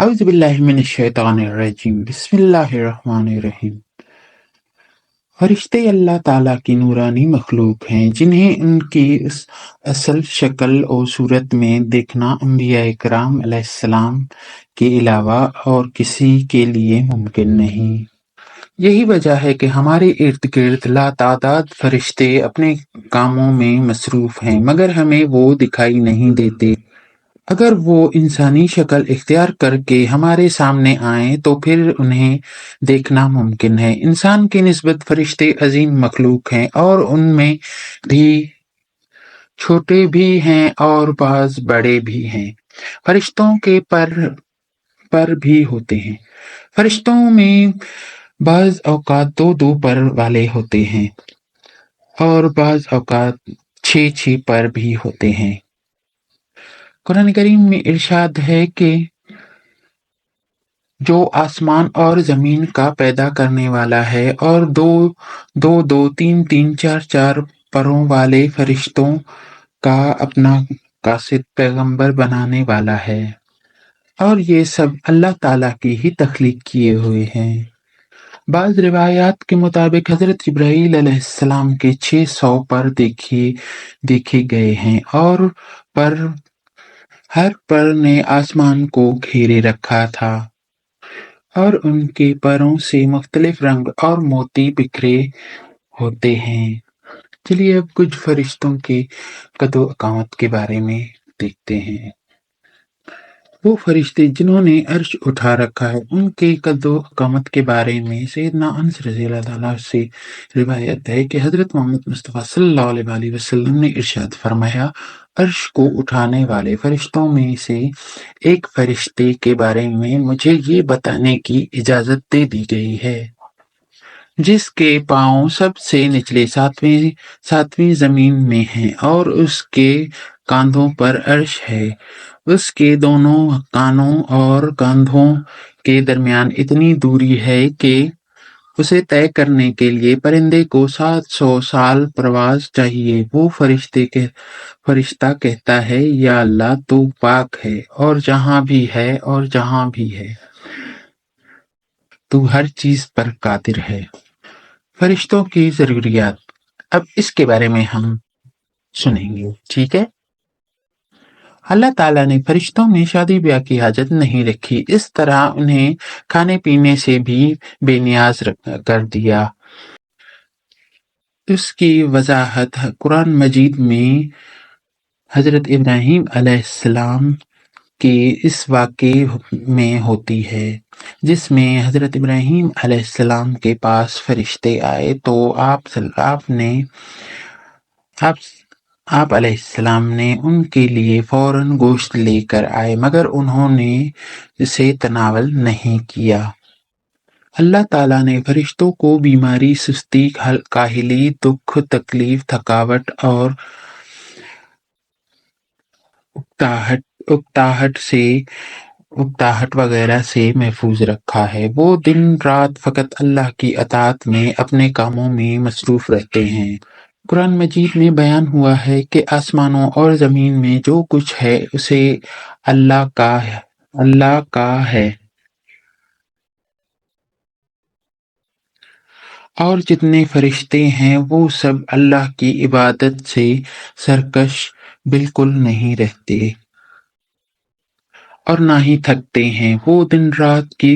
अऊज़ु बिल्लाहि मिनश शैतानिर रजीम बिस्मिल्लाहिर रहमानिर रहीम। फरिश्ते अल्लाह ताला की नूरानी मखलूक हैं जिन्हें उनकी असल शक्ल और सूरत में देखना अंबिया इकराम अलैहिस्सलाम के अलावा और किसी के लिए मुमकिन नहीं। यही वजह है कि हमारे इर्द गिर्द लातादाद फरिश्ते अपने कामों में मसरूफ हैं मगर हमें वो दिखाई नहीं देते। अगर वो इंसानी शक्ल इख्तियार करके हमारे सामने आएं तो फिर उन्हें देखना मुमकिन है। इंसान की निस्बत फरिश्ते अजीम मखलूक हैं और उनमें भी छोटे भी हैं और बाज़ बड़े भी हैं। फरिश्तों के पर भी होते हैं। फरिश्तों में बाज़ औक़ात दो पर वाले होते हैं और बाज़ औक़ात 6 पर भी होते हैं। कुरान करीम में इरशाद है कि जो आसमान और ज़मीन का पैदा करने वाला है और दो, तीन, चार परों वाले फरिश्तों का अपना कासिद पैगंबर बनाने वाला है और ये सब अल्लाह ताला की ही तख्लीक किए हुए हैं। बाज़ रिवायात के मुताबिक हज़रत जिब्राईल अलैहिस्सलाम के 600 पर देखे गए हैं और हर पर ने आसमान को घेरे रखा था और उनके परों से मुख्तलिफ रंग और मोती बिखरे होते हैं। चलिए अब कुछ फरिश्तों के कदो अकामत के बारे में देखते हैं। वो फरिश्ते जिन्होंने अर्श उठा रखा है उनके कदो अकामत के बारे में सैयदना अनस रज़ियल्लाहु ताला से रिवायत है कि हज़रत मोहम्मद मुस्तफ़ा सल्लल्लाहु अलैहि वसल्लम ने इरशाद फरमाया, अर्श को उठाने वाले फरिश्तों में से एक फरिश्ते के बारे में मुझे ये बताने की इजाज़त दे दी गई है जिसके पाँव सबसे निचले सातवीं ज़मीन में हैं और उसके कांधों पर अर्श है। उसके दोनों कानों और कंधों के दरमियान इतनी दूरी है कि उसे तय करने के लिए परिंदे को 700 साल प्रवास चाहिए। वो फरिश्ता कहता है, या अल्लाह तू पाक है और जहाँ भी है तू हर चीज पर कादिर है। फरिश्तों की ज़रूरियात, अब इसके बारे में हम सुनेंगे, ठीक है। अल्लाह ताला ने फरिश्तों में शादी ब्याह की हाजत नहीं रखी, इस तरह उन्हें खाने पीने से भी बेनियाज कर दिया। उसकी वजाहत कुरान मजीद में हजरत इब्राहीम अलैहिस्सलाम के इस वाक़े में होती है जिसमें हजरत इब्राहीम अलैहिस्सलाम के पास फरिश्ते आए तो आप अलैहिस्सलाम ने उनके लिए फौरन गोश्त लेकर आए मगर उन्होंने इसे तनावल नहीं किया। अल्लाह ताला ने फरिश्तों को बीमारी, सुस्ती, काहिली, दुख, तकलीफ, थकावट और उकताहट वगैरह से महफूज रखा है। वो दिन रात फकत अल्लाह की अताअत में अपने कामों में मसरूफ रहते हैं। कुरान मजीद में बयान हुआ है कि आसमानों और ज़मीन में जो कुछ है उसे अल्लाह का है और जितने फरिश्ते हैं वो सब अल्लाह की इबादत से सरकश बिल्कुल नहीं रहते और ना ही थकते हैं। वो दिन रात की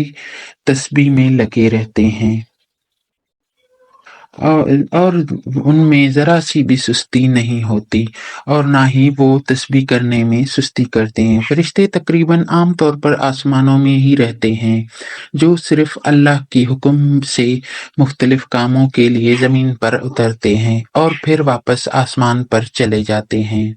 तस्बीह में लगे रहते हैं और उनमें ज़रा सी भी सुस्ती नहीं होती और ना ही वो तस्बीह करने में सुस्ती करते हैं। फरिश्ते तकरीबन आम तौर पर आसमानों में ही रहते हैं जो सिर्फ अल्लाह की हुक्म से मुख्तलिफ कामों के लिए ज़मीन पर उतरते हैं और फिर वापस आसमान पर चले जाते हैं।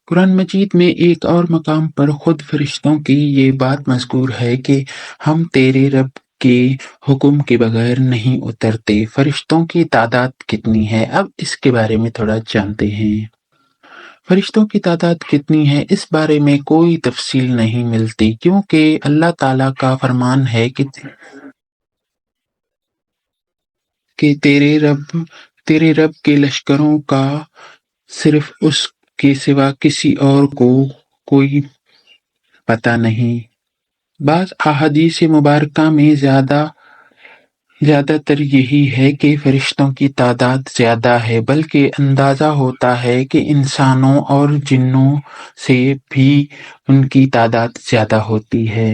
कुरान मजीद में एक और मकाम पर खुद फरिश्तों की ये बात मज़कूर है कि हम तेरे रब के हुक्म के बगैर नहीं उतरते। फरिश्तों की तादाद कितनी है, अब इसके बारे में थोड़ा जानते हैं। फरिश्तों की तादाद कितनी है इस बारे में कोई तफसील नहीं मिलती क्योंकि अल्लाह ताला का फरमान है कि तेरे रब के लश्करों का सिर्फ उसके सिवा किसी और को कोई पता नहीं। بعض अहादीस मुबारका में ज़्यादातर यही है कि फरिश्तों की तादाद ज़्यादा है, बल्कि अंदाज़ा होता है कि इंसानों और जिन्नों से भी उनकी तादाद ज़्यादा होती है।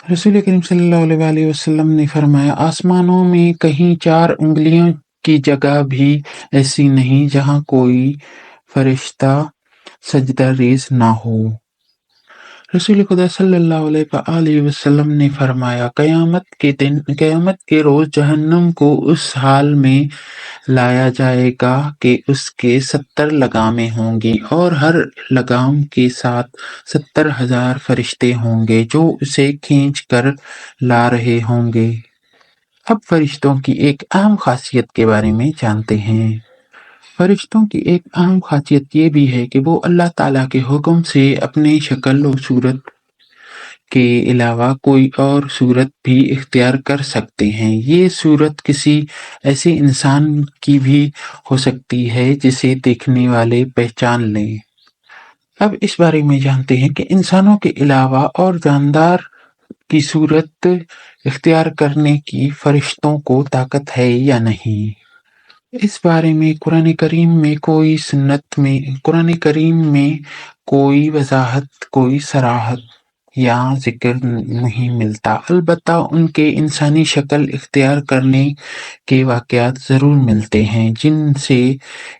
रसूल करीम सल्लल्लाहु अलैहि वसल्लम ने फरमाया, आसमानों में कहीं 4 उंगलियों की जगह भी ऐसी नहीं जहाँ कोई फरिश्ता सजदा रेज़ ना हो। रसूल खुदा सल्लल्लाहु अलैहि वसल्लम ने फरमाया, क़यामत के रोज़ जहन्नम को उस हाल में लाया जाएगा कि उसके 70 लगामें होंगी और हर लगाम के साथ 70,000 फरिश्ते होंगे जो उसे खींच कर ला रहे होंगे। अब फरिश्तों की एक अहम खासियत के बारे में जानते हैं। फरिश्तों की एक अहम खासियत ये भी है कि वो अल्लाह ताला के हुक्म से अपनी शक्ल और सूरत के अलावा कोई और सूरत भी इख्तियार कर सकते हैं। ये सूरत किसी ऐसे इंसान की भी हो सकती है जिसे देखने वाले पहचान लें। अब इस बारे में जानते हैं कि इंसानों के अलावा और जानदार की सूरत इख्तियार करने की फरिश्तों को ताकत है या नहीं। इस बारे में कुरान करीम में कोई वजाहत, कोई सराहत या ज़िक्र नहीं मिलता, अलबत्ता उनके इंसानी शक्ल इख्तियार करने के वाक़यात ज़रूर मिलते हैं, जिनसे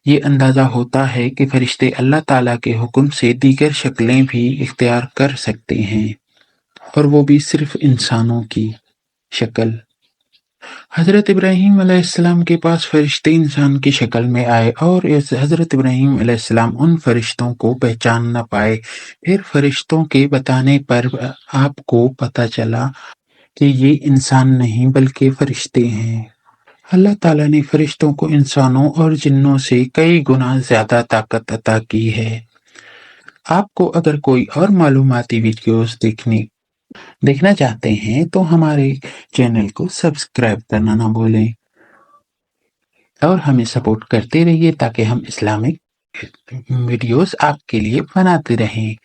ये अंदाज़ा होता है कि फरिश्ते अल्लाह ताला के हुक्म से दीगर शक्लें भी इख्तियार कर सकते हैं, और वो भी सिर्फ इंसानों की शक्ल। हज़रत इब्राहीम अलैहिस्सलाम के पास फरिश्ते इंसान की शक्ल में आए और हज़रत इब्राहीम अलैहिस्सलाम उन फरिश्तों को पहचान न पाए। फिर फरिश्तों के बताने पर आपको पता चला कि ये इंसान नहीं बल्कि फरिश्ते हैं। अल्लाह ताला ने फरिश्तों को इंसानों और जिन्नों से कई गुना ज़्यादा ताकत अता की है। आपको अगर कोई और मालूमाती वीडियोस देखना चाहते हैं तो हमारे चैनल को सब्सक्राइब करना ना भूलें और हमें सपोर्ट करते रहिए ताकि हम इस्लामिक वीडियोस आपके लिए बनाते रहें।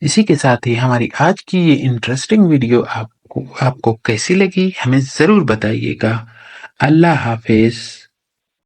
इसी के साथ ही हमारी आज की ये इंटरेस्टिंग वीडियो आपको कैसी लगी हमें ज़रूर बताइएगा। अल्लाह हाफिज़।